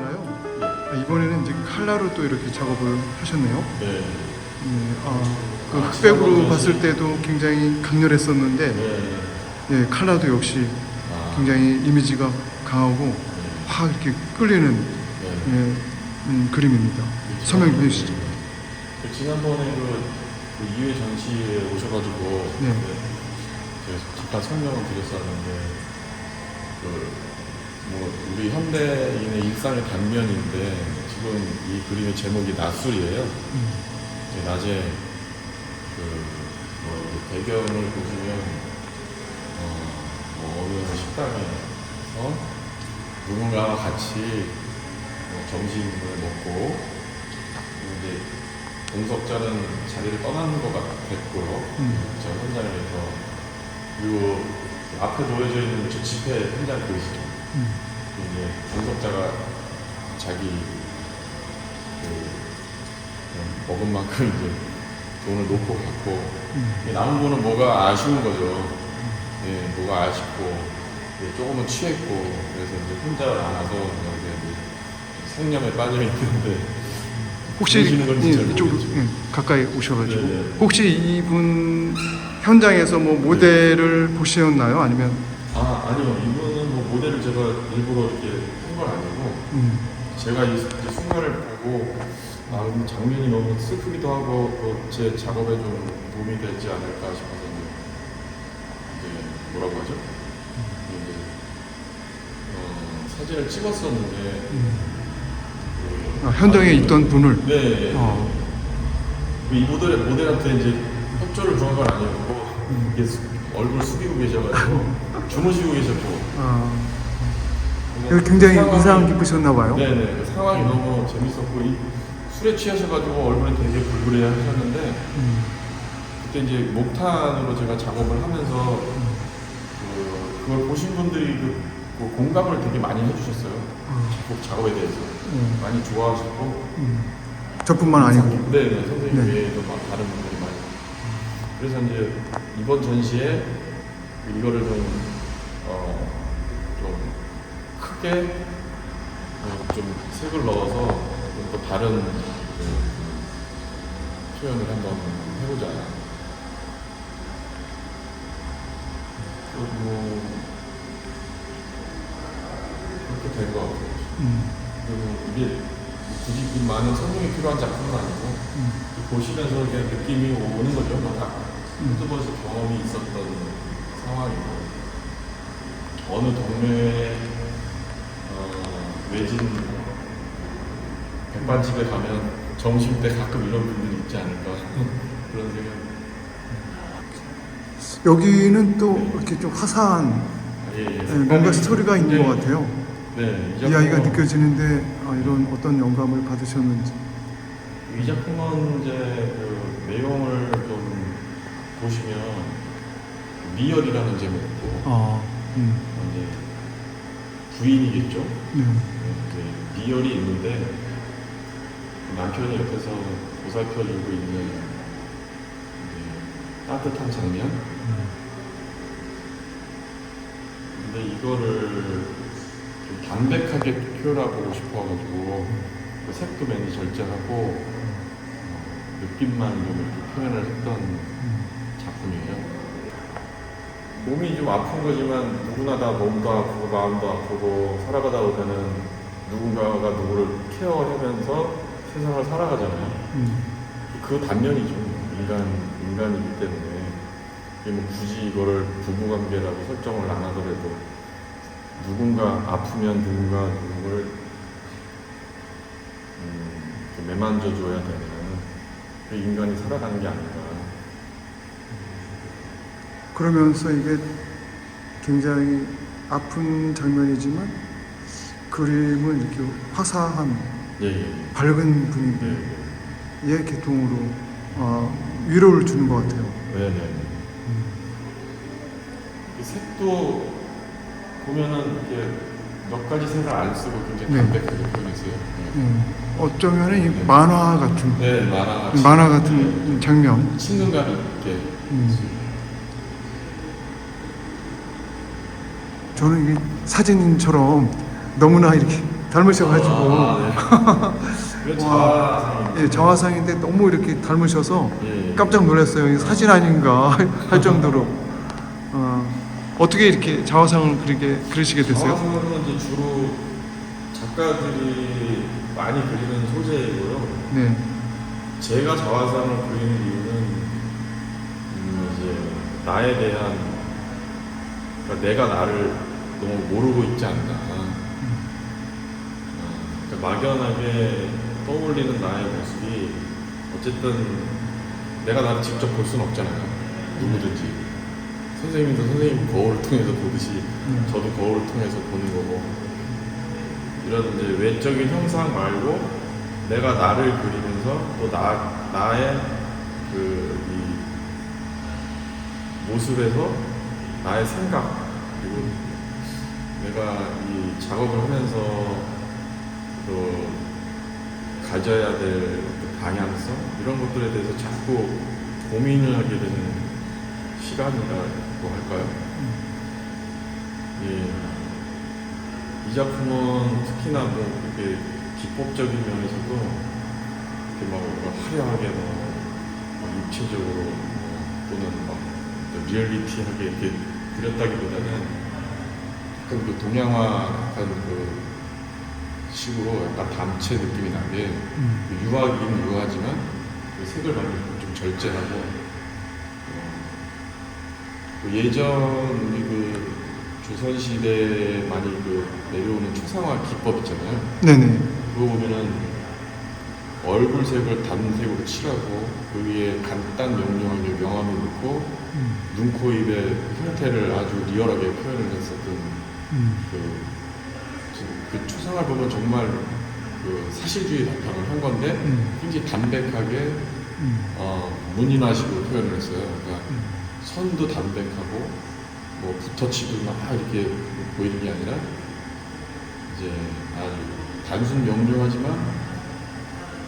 보니까요. 이번에는 이제 칼라로 또 이렇게 작업을 하셨네요. 네. 그 흑백으로 봤을 때도 굉장히 강렬했었는데, 네. 칼라도 역시 굉장히 이미지가 강하고 확 이렇게 끌리는 그림입니다. 설명 좀 해주시죠. 지난번에 그 2회 전시에 오셔가지고 네. 제가 잠깐 설명을 드렸었는데 뭐 우리 현대인의 일상의 단면인데 지금 이 그림의 제목이 낮술이에요. 이제 낮에 배경을 보시면 어느 식당에서 누군가와 같이 점심을 먹고 이제 동석자는 자리를 떠나는 것 같았고요. 저 현장에서. 그리고 앞에 놓여져 있는 저 집회 현장 보이시죠? 이제 동석자가 자기 먹은 만큼 이제 돈을 놓고 갔고 남은 분은 뭐가 아쉬운 거죠. 뭐가 아쉽고 조금은 취했고 그래서 이제 혼자 나가서 생념에 빠져 있는데 혹시 이쪽으로 가까이 오셔가지고 혹시 이분 현장에서 뭐 모델을 보셨나요? 아니면 아니요, 이분은 뭐 모델을 제가 일부러 이렇게 한 건 아니고 제가 이 순간을 보고 장면이 너무 슬프기도 하고 제 작업에 좀 도움이 되지 않을까 싶어서 이제 뭐라고 하죠? 사진을 찍었었는데 현장에 있던 분을 네. 이 모델한테 이제 협조를 구한 건 아니었고 얼굴 숙이고 계셔가지고 주무시고 계셨고 굉장히 인상 깊으셨나 봐요. 네네. 그 상황이 너무 재밌었고 술에 취하셔가지고 얼굴이 되게 불그레 하셨는데 그때 이제 목탄으로 제가 작업을 하면서 그걸 보신 분들이 그 공감을 되게 많이 해주셨어요. 작업에 대해서 많이 좋아하셨고 저뿐만 아니고 네네. 선생님 외에도 막 다른 분들이 많이. 그래서 이제 이번 전시에 이거를 좀 크게 좀 색을 넣어서 좀 더 다른 표현을 한번 해보자. 그리고 그렇게 된 것 같아요. 그리고 이게 굳이 많은 설명이 필요한 작품은 아니고 보시면서 그냥 느낌이 오는 거죠. 다 유튜버에서 경험이 있었던 상황이고 어느 동네에 외진 백반집에 가면 점심때 가끔 이런 분들이 있지 않을까 그런 생각. 여기는 또 이렇게 좀 화사한 뭔가 스토리가 있는 것 같아요. 네, 이야기가 느껴지는데 이런 어떤 영감을 받으셨는지. 이 작품은 이제 그 내용을 좀 보시면 미열이라는 제목이고 이제 부인이겠죠. 미열이 있는데 남편이 옆에서 보살펴주고 있는 따뜻한 장면. 근데 이거를 좀 담백하게 표현하고 싶어가지고 그 색도 많이 절제하고 느낌만 좀 이렇게 표현을 했던 작품이에요. 몸이 좀 아픈 거지만 누구나 다 몸도 아프고 마음도 아프고 살아가다 보면은 누군가가 누구를 케어하면서 세상을 살아가잖아요. 그 단면이죠. 인간이기 때문에 뭐 굳이 이거를 부부관계라고 설정을 안 하더라도 누군가 아프면 누군가를 매만져줘야 되는 그 인간이 살아가는 게 아닌가. 그러면서 이게 굉장히 아픈 장면이지만 그림은 이렇게 화사한 밝은 분위기의 계통으로 위로를 주는 것 같아요. 이 색도 보면은 이렇게 몇 가지 색을 안 쓰고 굉장히 담백하게 표현했어요. 어쩌면 이 만화 같은, 만화 같은 장면. 친근감이 있게. 저는 이게 사진처럼 너무나 이렇게 닮으셔가지고 네. 이건 자화상인데. 예, 자화상인데 너무 이렇게 닮으셔서 예. 깜짝 놀랐어요. 이 사진 아닌가 할 정도로. 어떻게 이렇게 자화상을 그리시게 됐어요? 자화상은 이제 주로 작가들이 많이 그리는 소재이고요. 네. 제가 자화상을 그리는 이유는 이제 나에 대한, 그러니까 내가 나를 너무 모르고 있지 않나. 그러니까 막연하게 떠올리는 나의 모습이 어쨌든 내가 나를 직접 볼 수는 없잖아요. 누구든지. 선생님도 선생님 거울을 통해서 보듯이 저도 거울을 통해서 보는 거고, 이런 이제 외적인 형상 말고 내가 나를 그리면서 또 나의 이 모습에서 나의 생각, 그리고 내가 이 작업을 하면서 또 가져야 될 방향성, 이런 것들에 대해서 자꾸 고민을 하게 되는 시간이라고 할까요? 예. 이 작품은 특히나 뭐 이렇게 기법적인 면에서도 이렇게 막 화려하게 막 입체적으로 또는 막 리얼리티하게 이렇게 그렸다기보다는 약간 그 동양화 약간 그 식으로 약간 담체 느낌이 나게 유화긴 유화지만 그 색을 많이 좀 절제하고 예전 우리 그 조선시대에 많이 그 내려오는 초상화 기법 있잖아요. 네네. 그거 보면은 얼굴색을 단색으로 칠하고 그 위에 간단 명료하게 명암을 넣고 눈, 코, 입의 형태를 아주 리얼하게 표현을 했었던 그 초상화 보면 정말 그 사실주의 바탕을 한 건데 굉장히 담백하게 문인화식으로 표현을 했어요. 그러니까 선도 담백하고 뭐 붓터치도 막 이렇게 보이는 게 아니라 이제 아주 단순 명료하지만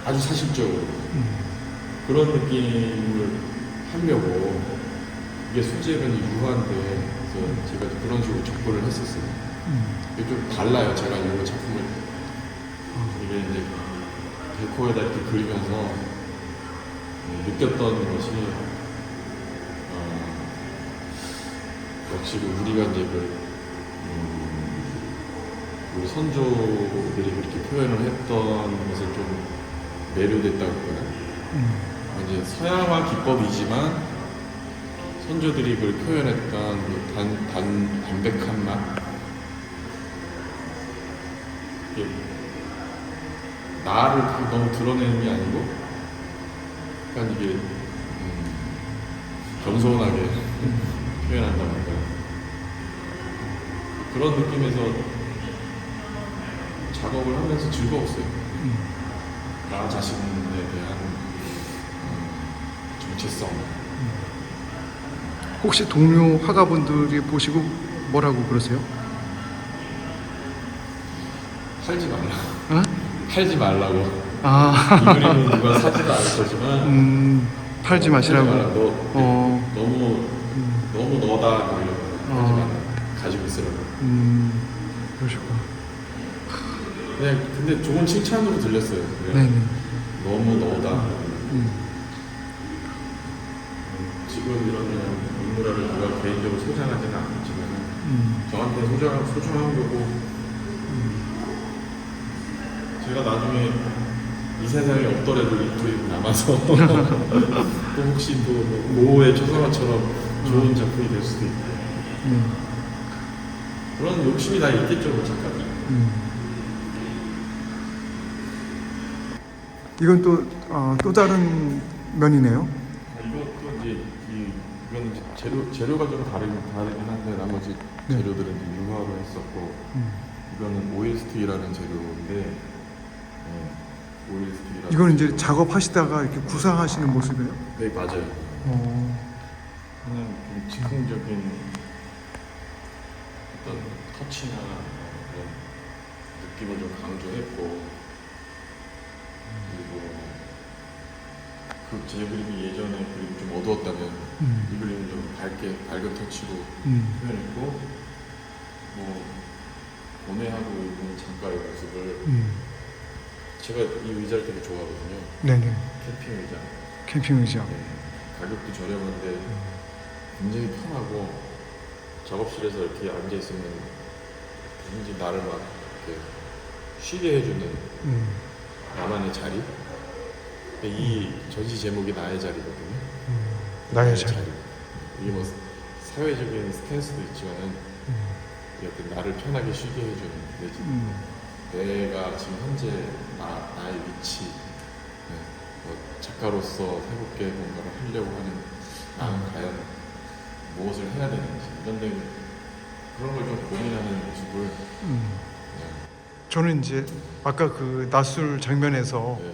아주 사실적으로 그런 느낌을 하려고, 이게 소재가 유화인데 그래서 제가 그런 식으로 접근을 했었어요. 이게 좀 달라요. 제가 이런 작품을 이게 이제 데코에다 이렇게 그리면서 느꼈던 것이 역시 우리가 이제 우리 선조들이 그렇게 표현을 했던 것에 좀 매료됐다고 할까요? 이제 서양화 기법이지만 선조들이 그걸 표현했던 그 담백한 맛, 이게 나를 너무 드러내는 게 아니고 약간 이게 겸손하게 표현한다고 할까요? 그런 느낌에서 작업을 하면서 즐거웠어요. 나 자신에 대한 정체성. 혹시 동료 화가분들이 보시고 뭐라고 그러세요? 팔지 말라. 어? 팔지 말라고. 아, 이 그림은 누가 사지도 않을 거지만 팔지 마시라고. 너무 너다 그러려고 하지 말라. 가지고 있으라고. 그러시구나. 네, 근데 좋은 칭찬으로 들렸어요. 네네. 너무 너다. 지금 이런 인물화를 누가 개인적으로 소장하지는 않지만 저한테 소중한 거고, 제가 나중에 이 세상에 없더라도 이 그림 남아서 또 혹시 또 모호의 초상화처럼 좋은 작품이 될 수도 있고 그런 욕심이 다 있겠죠, 작가들. 이건 또 다른 면이네요. 이것도 이제 이건 이제 재료가 좀 다르긴 한데 나머지 재료들은 이제 유화로 했었고 이거는 오일스틱이라는 재료인데 오일스틱이라는 이건 이제 작업하시다가 이렇게 구상하시는 모습이에요? 네, 맞아요. 그냥 좀 즉흥적인 어떤 터치나 그런 느낌을 좀 강조했고, 그리고 제 그림이 예전에 그림이 좀 어두웠다면 이 그림은 좀 밝은 터치로 표현했고, 뭐 도내하고 있는 장가의 모습을 제가 이 의자를 되게 좋아하거든요. 네네. 캠핑 의자. 캠핑 의자. 네. 가격도 저렴한데 굉장히 편하고 작업실에서 이렇게 앉아 있으면 왠지 나를 막 이렇게 쉬게 해주는 나만의 자리. 근데 이 전시 제목이 나의 자리거든요. 나의 자리. 이게 뭐 사회적인 스탠스도 있지만은 어떤 나를 편하게 쉬게 해주는 내지 내가 지금 현재 나의 위치, 네. 뭐 작가로서 새롭게 뭔가를 하려고 하는 나는 과연 무엇을 해야 되는지 이런 데 그런 걸 좀 고민하는 모습을 저는 이제 아까 그 낮술 장면에서 네,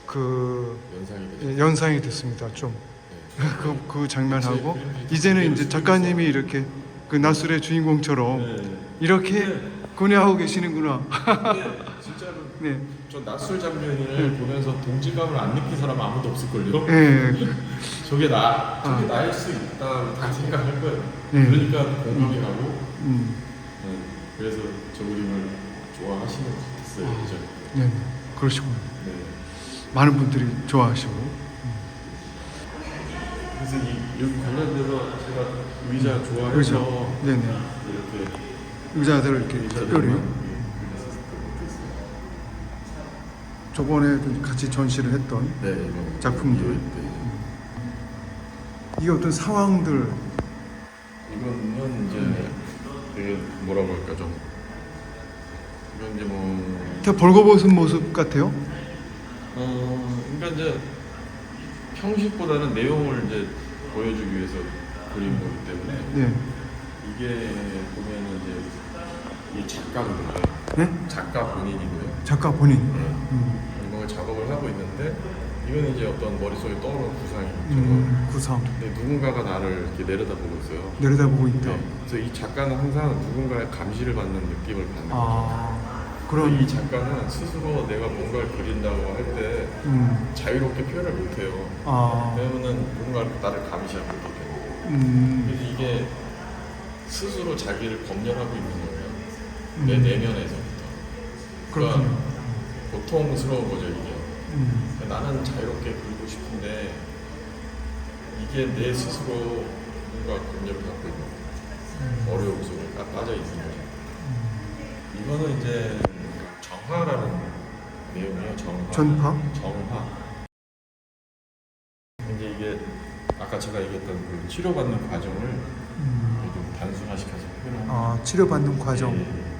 그 연상이 되죠. 연상이 됐습니다. 좀 네. 그 장면하고 그치, 이제는 이제 작가님이 이렇게 그 낮술의 주인공처럼 네. 이렇게 고뇌하고 계시는구나. 근데 진짜로 네. 저 낯설 장면을 보면서 동질감을 안 느낀 사람 아무도 없을걸요? 네. 저게 나일 수 있다 다 생각할 거예요. 네. 그러니까 공감이 가고 음. 그래서 저 그림을 좋아하시는 것 같았어요. 예전에. 네. 그러시군요. 네. 많은 분들이 좋아하시고. 그래서 여기 관련돼서 제가 의자 좋아해서 그렇죠. 네네. 이렇게 의자들을 이렇게 특별히 저번에 같이 전시를 했던 네, 이거 작품들. 네. 이게 어떤 상황들. 이거는 이제 되게 뭐라고 할까 좀 이건 이제 다 벌거벗은 모습 같아요. 그러니까 이제 형식보다는 내용을 이제 보여주기 위해서 그린 거기 때문에 네. 이게 보면은 이제 이 작가거든요. 네? 작가 본인이고요. 작가 본인. 네. 이걸 작업을 하고 있는데 이건 이제 어떤 머릿속에 떠오르는 구상이죠. 구상. 근데 누군가가 나를 이렇게 내려다보고 있어요. 내려다보고 있다. 네. 그래서 이 작가는 항상 누군가의 감시를 받는 느낌을 받는 거죠. 아, 그런 그런. 이 작가는 스스로 내가 뭔가를 그린다고 할 때 자유롭게 표현을 못해요. 아, 왜냐면은 누군가 나를 감시하고 있기 때문에. 그래서 이게 스스로 자기를 검열하고 있는 거예요. 내 내면에서부터. 그러니까 그렇군요. 고통스러운 거죠 이게. 나는 자유롭게 그리고 싶은데 이게 내 스스로 뭔가 검열을 받고 있는 어려움 속에 빠져 있는 거죠. 이거는 이제 정화라는 내용이에요. 정화. 전파? 정화. 이제 이게 아까 제가 얘기했던 그 치료받는 과정을 좀 단순화시켜서 표현하는. 아, 치료받는 과정. 예.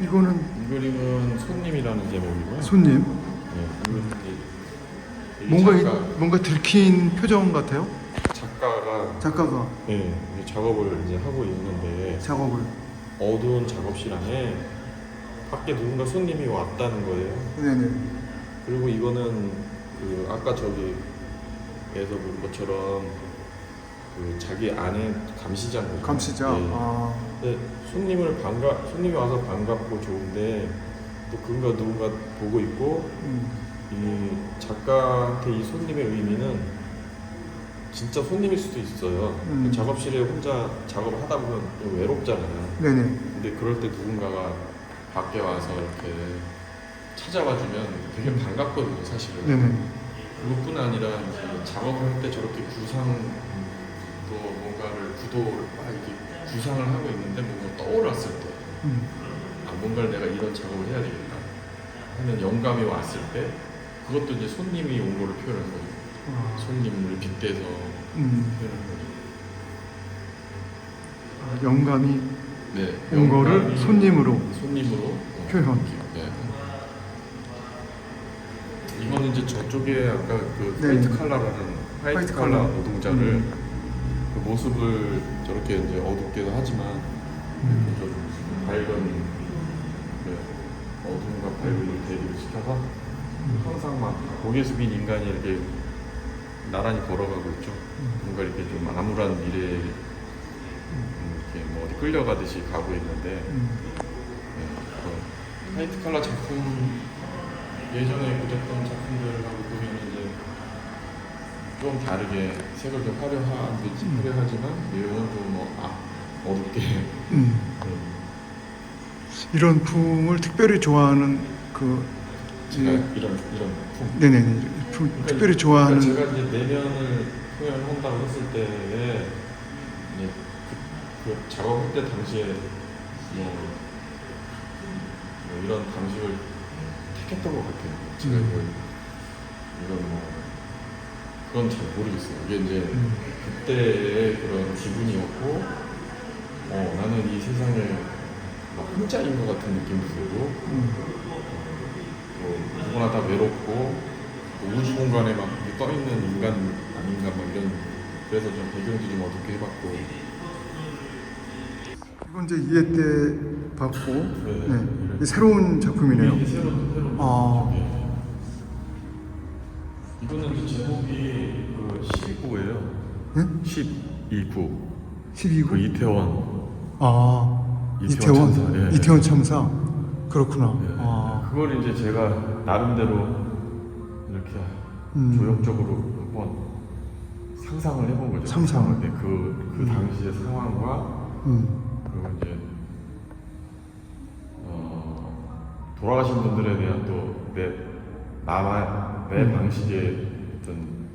이거는 이 그림은 손님이라는 제목이고요. 손님. 네, 이거는 이제 뭔가 작가, 뭔가 들킨 표정 같아요. 작가가 작가가 네, 이제 작업을 이제 하고 있는데 작업을. 어두운 작업실 안에 밖에 누군가 손님이 왔다는 거예요. 네네. 그리고 이거는 그 아까 저기에서 본 것처럼 그 자기 안에 감시자인 거죠. 감시자. 네. 아, 근데 손님이 와서 반갑고 좋은데 또 그가 누군가 보고 있고 이 작가한테 이 손님의 의미는 진짜 손님일 수도 있어요. 작업실에 혼자 작업을 하다 보면 좀 외롭잖아요. 네네. 근데 그럴 때 누군가가 밖에 와서 이렇게 찾아와주면 되게 반갑거든요, 사실은. 네네. 그것뿐 아니라 이제 작업을 할 때 저렇게 구상도 뭔가를 구도를 막 이렇게 구상을 하고 있는데 뭔가 떠올랐을 때, 아, 뭔가를 내가 이런 작업을 해야 되겠다 하는 영감이 왔을 때, 그것도 이제 손님이 온 거를 표현하는 거죠. 아, 손님을 빗대서 표현하는 거죠. 영감이 네, 온 거를 손님으로 손님으로 표현. 네. 이거는 이제 저쪽에 아까 그 네. 화이트 컬러 노동자를 그 모습을 저렇게 이제 어둡게도 하지만 좀 밝은 네, 어둠과 밝음을 대비를 시켜서 항상 막 고개 숙인 인간이 이렇게 나란히 걸어가고 있죠. 뭔가 이렇게 좀 암울한 미래에 이렇게 뭐 어디 끌려가듯이 가고 있는데 네, 그 화이트 컬러 작품 예전에 그렸던 작품들하고 보면 이제 좀 다르게 색을 좀 화려하지만 내용은 좀 어둡게. 이런 품을 특별히 좋아하는 그 제가 이런 품. 네네네 품 특별히 좋아하는 그러니까 제가 이제 내면을 표현한다고 했을 때에 이제 그 작업할 때 당시에 뭐 이런 방식을 택했던 것 같아요. 제가 이건 뭐 그건 잘 모르겠어요. 이게 이제 그때의 그런 기분이었고, 나는 이 세상에 막 혼자인 것 같은 느낌도 들고, 누구나 다 외롭고 우주 공간에 막 떠 있는 인간 아닌가 막 이런. 그래서 좀 배경도 좀 어둡게 해봤고. 이건 이제 2회 때 봤고 네. 이 새로운 작품이네요. 이게 새로운 아. 이거는 이제 제목이 그 12구예요. 네? 12구. 12구? 그 이태원. 아 이태원 참사, 예. 이태원 참사 그렇구나. 예. 아. 그걸 이제 제가 나름대로 이렇게 조형적으로 한번 상상을 해본 거죠. 상상을. 네, 그 당시의 상황과 그리고 이제 돌아가신 분들에 대한 또 내 방식의 어떤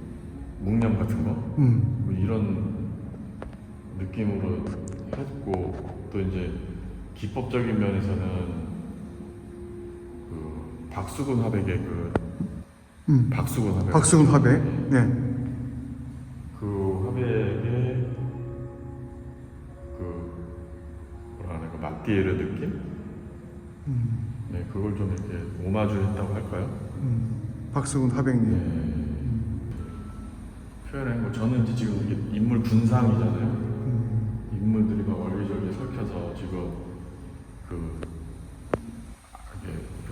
묵념 같은 거 뭐 이런 느낌으로 했고, 또 이제 기법적인 면에서는 그 박수근 화백의 박수근 화백. 네. 그 화백의 그 뭐라 하나 그 마띠에르 느낌? 네, 그걸 좀 이렇게 오마주했다고 할까요? 박수근 화백님. 네. 표현한 거 저는 이제 지금 이게 인물 분상이잖아요. 인물들이 막 얼리절리 설켜서 지금 그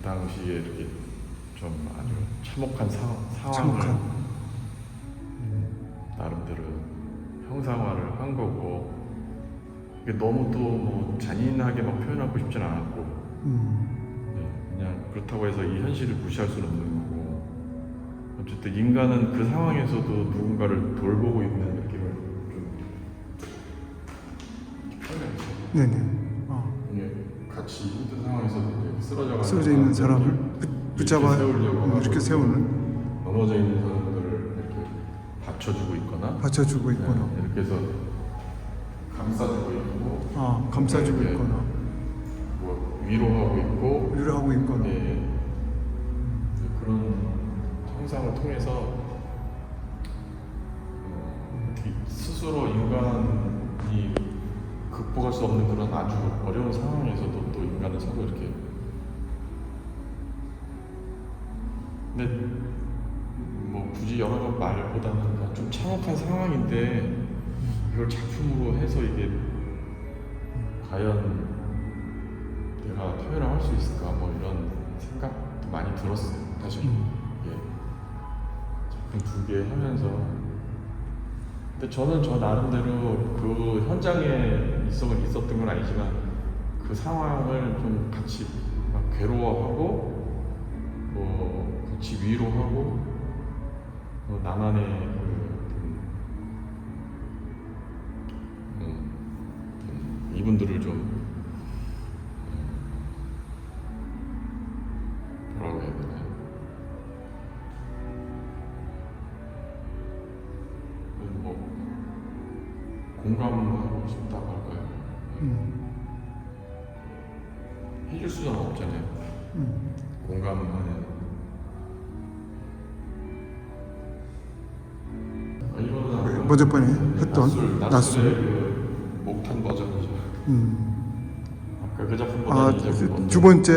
당시에 이렇게 좀 아주 참혹한 상황을 나름대로 형상화를 한 거고, 이게 너무 또 뭐 잔인하게 막 표현하고 싶진 않았고, 그냥 그렇다고 해서 이 현실을 무시할 수는 없는 거고, 어쨌든 인간은 그 상황에서도 누군가를 돌보고 있는 느낌을 좀 표현했어요. 네네. 이게 같이 힘든 상황에서도 이제 쓰러져 있는 사람을 붙잡아 세우려고 이렇게 세우는, 넘어져 있는 사람들을 이렇게 받쳐주고 있거나, 받쳐주고 있거나, 네, 이렇게 해서 감싸주고 있고, 감싸주고 이렇게 있거나, 뭐 위로하고 있고, 위로하고 있거나. 네, 그런 형상을 통해서 스스로 인간이 극복할 수 없는 그런 아주 어려운 상황에서도 또 인간은 서로 이렇게, 근데 뭐 굳이 여러 번 말보다는 좀 참혹한 상황인데 이걸 작품으로 해서 이게 과연 내가 표현을 할 수 있을까 뭐 이런 생각도 많이 들었어요, 사실. 예. 작품 2개 하면서. 근데 저는 저 나름대로 그 현장에 있었던 건 아니지만 그 상황을 좀 같이 막 괴로워하고 뭐 같이 위로하고 나만의 이분들을 좀 뭐라고 해야 되나, 뭐 공감하고 싶다고 할까요? 해줄 수는 없잖아요. 공감하는. 이거는 먼저 번에 했던 낮술의 그 목탄 버전이죠. 아까 그 작품 버전이 두 번째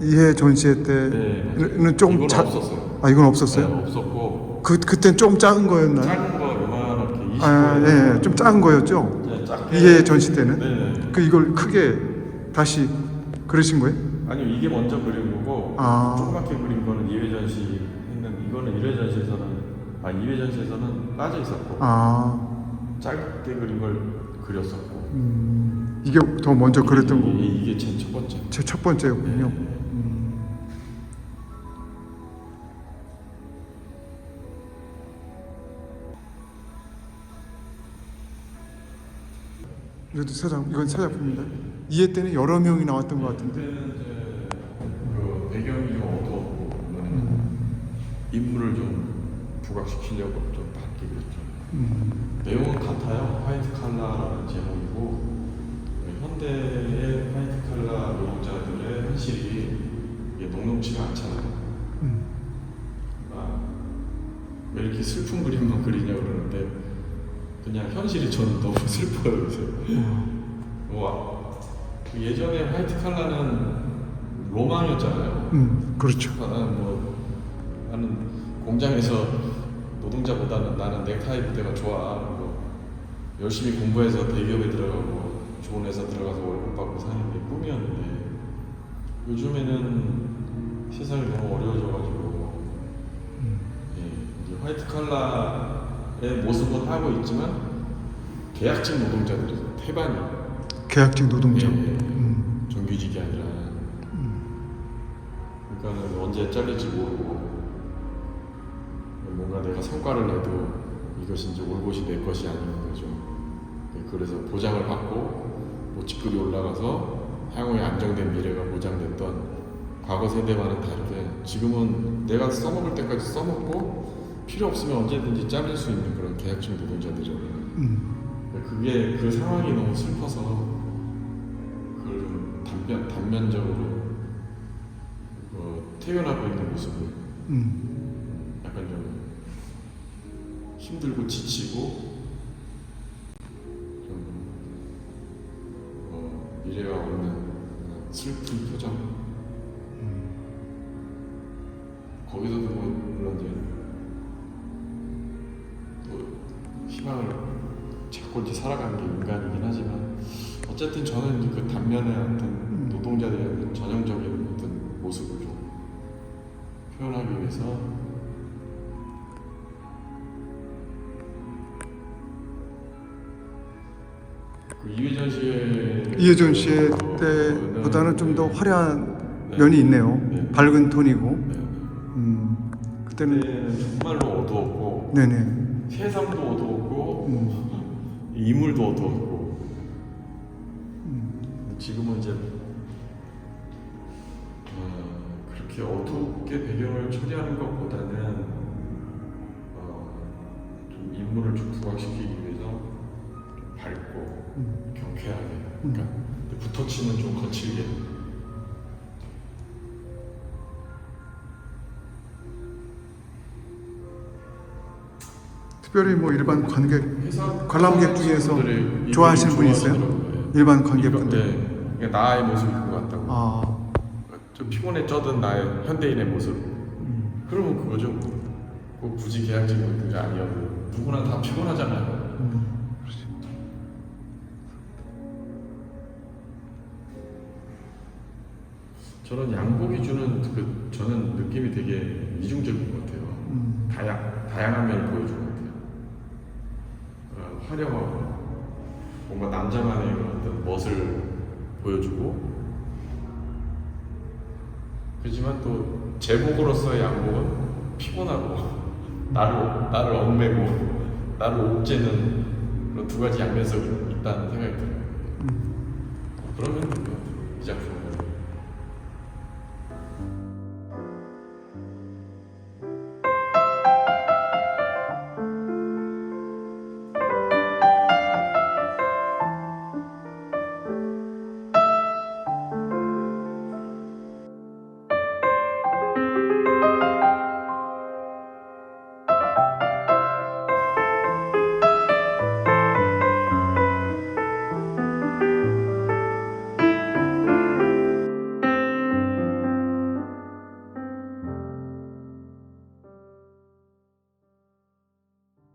이해 전시회 때는 조금 이건 없었어요. 이건 없었어요? 네, 없었고 그땐 좀 작은 거였나요? 작은 거 요만하게 20개. 좀 작은 거였죠. 네, 작게. 이해 전시 때는. 네. 이걸 크게 다시 그리신 거예요? 아니요, 이게 먼저 그린 거고 조그맣게 그린 거는 2회 전시 했는데, 이거는 1회 전시에서는 2회 전시에서는 빠져 있었고 짧게 그린 걸 그렸었고. 이게 더 먼저 그렸던 거고. 이게 제 첫 번째. 제 첫 번째였군요. 네. 이것도 이건 새 작품입니다. 이해 때는 여러 명이 나왔던 것 같은데. 그때는 이제 그 배경이 좀 어두웠고 이번에는 인물을 좀 부각시키려고 좀 바뀌고 있죠. 내용은 같아요. 화이트 칼라라는 제목이고 현대의 화이트 칼라 노동자들의 현실이 이게 녹록지가 않잖아요. 왜 이렇게 슬픈 그림만 그리냐 그러는데 그냥 현실이 저는 너무 슬퍼요 요새. 와, 예전에 화이트 칼라는 로망이었잖아요. 그렇죠. 나는 공장에서 노동자보다는 나는 넥타이 부대가 좋아. 열심히 공부해서 대기업에 들어가고 좋은 회사 들어가서 월급 받고 사는 게 꿈이었는데 요즘에는 세상이 너무 어려워져가지고 이제 화이트 칼라의 모습은 하고 있지만 계약직 노동자들이 태반이에요. 계약직 노동자. 정규직이 아니라. 그러니까는 언제 잘릴지 모르고 뭔가 내가 성과를 내도 이것이 이제 올 곳이 내 것이 아닌 거죠. 그래서 보장을 받고 뭐 직급이 올라가서 향후에 안정된 미래가 보장됐던 과거 세대와는 다르게 지금은 내가 써먹을 때까지 써먹고 필요 없으면 언제든지 잘릴 수 있는 그런 계약직 노동자들이잖아요. 그게 그 상황이 너무 슬퍼서 그걸 좀 단면적으로 태어나고 있는 모습을 약간 좀 힘들고 지치고 좀 미래가 없는 슬픈 표정. 거기서도 물론 이제 또 희망을 찾고 이제 살아가는 게 인간이긴 하지만 어쨌든 저는 이제 그 단면의 어떤 노동자들의 전형적인 어떤 모습을 좀 표현하기 위해서 그 이회전 씨의 때보다는 좀 더 화려한 면이 있네요. 밝은 톤이고. 그때는 정말로 어두웠고 네네. 세상도 어두웠고 인물도 어두웠고 지금은 이제 그렇게 어둡게 배경을 처리하는 것보다는 좀 인물을 좀 부각시키기 위해서 좀 밝고 경쾌하게 그러니까 붓터치는 좀 거칠게 특별히 뭐 일반 관람객 중에서 좋아하시는 분이 있어요? 일반 관객분들. 이게 나의 모습일 것 같다고. 아, 좀 피곤에 쩌든 나의 현대인의 모습. 그러면 그거죠. 꼭 굳이 계약직은 그게 아니어도 누구나 다 피곤하잖아요. 그렇지. 저는 양복이 주는 저는 느낌이 되게 이중적인 것 같아요. 다양한 면을 보여주는 것 같아요. 화려하고 뭔가 남자만의 어떤 멋을 보여주고 그렇지만 또 제복으로서의 양복은 피곤하고 나를 얽매고 나를 옥죄는 그런 두 가지 양면성이 있다는 생각이 들어요. 그러면 이 작품